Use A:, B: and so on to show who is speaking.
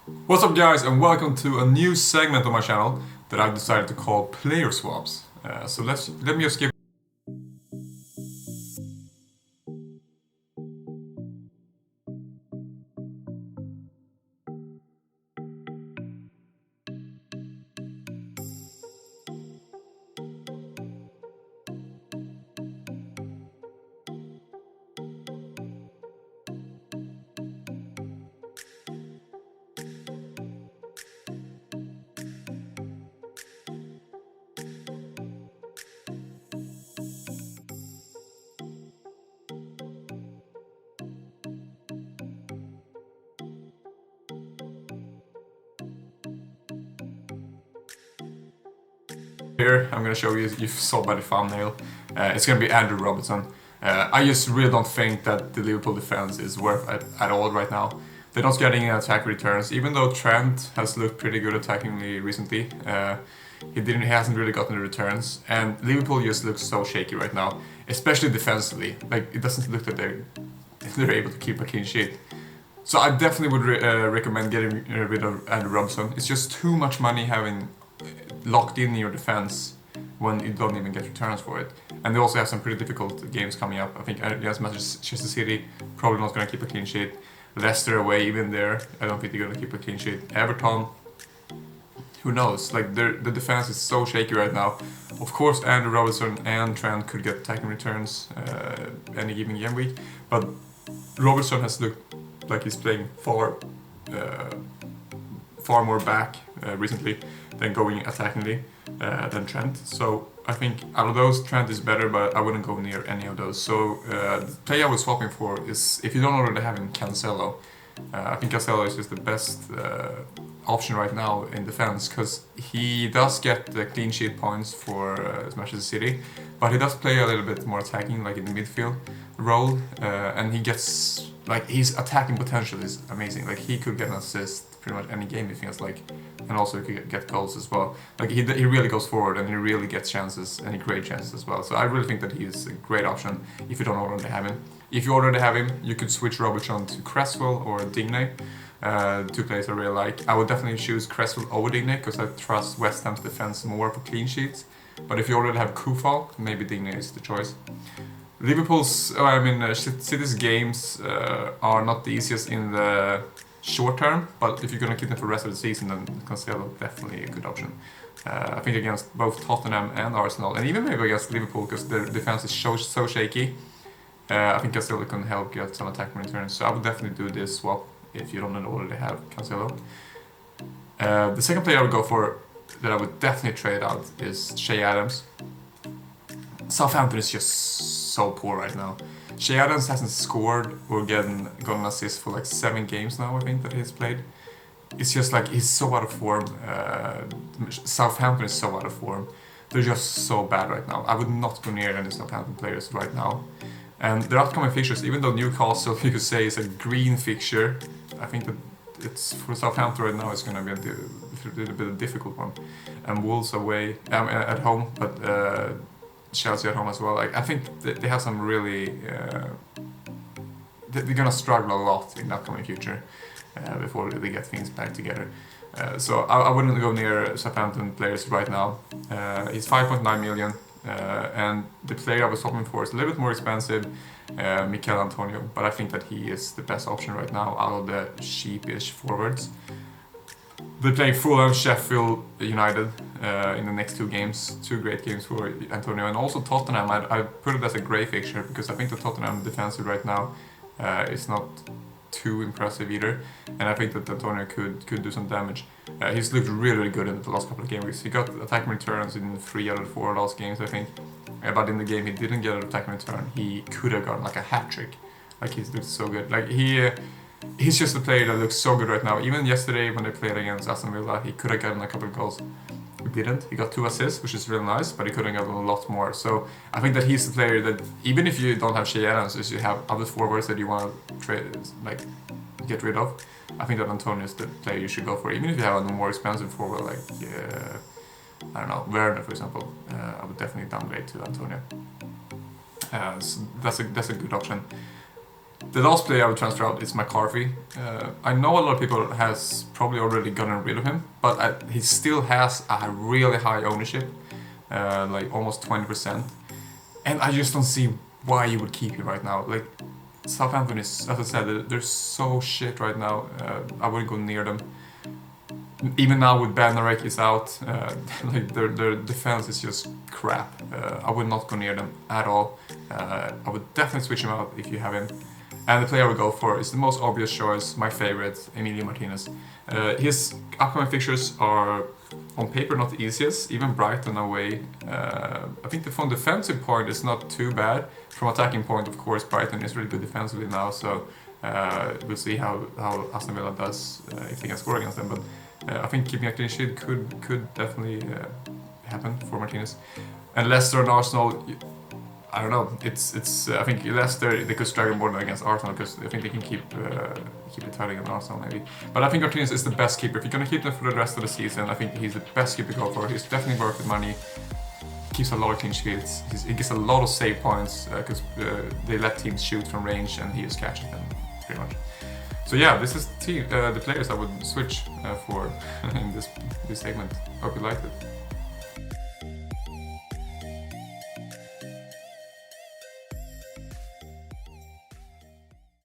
A: What's up guys and welcome to a new segment on my channel that I've decided to call Player Swaps. Let me just give here, I'm gonna show you saw by the thumbnail, it's gonna be Andrew Robertson. I just really don't think that the Liverpool defense is worth it at all right now. They're not getting attack returns, even though Trent has looked pretty good attackingly recently. He hasn't really gotten the returns, and Liverpool just looks so shaky right now, especially defensively. Like, it doesn't look that they're able to keep a clean sheet. So I definitely would recommend getting rid of Andrew Robertson. It's just too much money having locked in your defense when you don't even get returns for it. And they also have some pretty difficult games coming up. I think against Manchester City, probably not going to keep a clean sheet. Leicester away, even there, I don't think they're going to keep a clean sheet. Everton, who knows? Like, the defense is so shaky right now. Of course, Andrew Robertson and Trent could get attacking returns any given game week, but Robertson has looked like he's playing far more back recently than going attackingly than Trent. So I think out of those, Trent is better, but I wouldn't go near any of those. So the play I was swapping for is, if you don't already have him, Cancelo. I think Cancelo is just the best option right now in defense, because he does get the clean sheet points for Manchester City, but he does play a little bit more attacking, like in the midfield role, and he gets, like, his attacking potential is amazing. Like, he could get an assist pretty much any game, it feels like, and also he could get goals as well. Like, he really goes forward and he really gets chances, and he great chances as well. So I really think that he is a great option if you don't already have him. If you already have him, you could switch Robertson to Cresswell or Digne, two players I really like. I would definitely choose Cresswell over Digne because I trust West Ham's defense more for clean sheets. But if you already have Kufal, maybe Digne is the choice. City's games are not the easiest in the short term, but if you're going to keep them for the rest of the season, then Cancelo definitely a good option. I think against both Tottenham and Arsenal, and even maybe against Liverpool, because their defense is so shaky, I think Cancelo can help get some attack returns. So I would definitely do this swap if you don't already have Cancelo. The second player I would go for, that I would definitely trade out, is Che Adams. Southampton is just so poor right now. Che Adams hasn't scored or gotten an assist for like 7 games now, I think, that he's played. It's just like, he's so out of form. Southampton is so out of form. They're just so bad right now. I would not go near any Southampton players right now. And their upcoming fixtures, even though Newcastle, you could say, is a green fixture, I think that it's, for Southampton right now, it's going to be a little bit of a difficult one. And Wolves away, at home, but Chelsea at home as well. Like, I think they have some really, they're going to struggle a lot in the upcoming future before they get things back together. So I wouldn't go near Southampton players right now. He's 5.9 million. And the player I was hoping for is a little bit more expensive, Mikel Antonio, but I think that he is the best option right now out of the sheepish forwards. They're playing Fulham, Sheffield United in the next 2 games, 2 great games for Antonio, and also Tottenham. I put it as a grey fixture because I think the Tottenham defensive right now is not too impressive either, and I think that Antonio could do some damage. He's looked really good in the last couple of game weeks. He got attacking returns in 3 out of 4 last games, I think. But in the game he didn't get an attacking return, he could have gotten like a hat trick. Like, he's looked so good. Like, he's just a player that looks so good right now. Even yesterday when they played against Aston Villa, he could have gotten a couple of goals. He didn't. He got 2 assists, which is really nice, but he could have gotten a lot more. So I think that he's the player that, even if you don't have Che Adams, if you have other forwards that you want to trade, like, get rid of, I think that Antonio is the player you should go for. Even if you have a more expensive forward, like, I don't know, Werner, for example, I would definitely downgrade to Antonio. So that's a good option. The last player I would transfer out is McCarthy. I know a lot of people has probably already gotten rid of him, but he still has a really high ownership, like almost 20%. And I just don't see why you would keep him right now. Like, Southampton is, as I said, they're so shit right now. I wouldn't go near them. Even now with Bednarek is out, like their defense is just crap. I would not go near them at all. I would definitely switch him out if you have him. And the player I would go for is the most obvious choice, my favorite, Emilio Martinez. His upcoming fixtures are on paper not the easiest, even Brighton away. I think from defensive point it's not too bad. From attacking point, of course, Brighton is really good defensively now, so we'll see how Aston Villa does if they can score against them. But I think keeping a clean sheet could definitely happen for Martinez. And Leicester and Arsenal, I don't know. It's. I think Leicester they could struggle more than against Arsenal because I think they can keep it tight against Arsenal maybe. But I think Martinez is the best keeper. If you're gonna keep him for the rest of the season, I think he's the best keeper to go for. He's definitely worth the money. Keeps a lot of clean sheets. He gets a lot of save points because they let teams shoot from range and he just catches them pretty much. So yeah, this is the players I would switch for in this segment. Hope you liked it.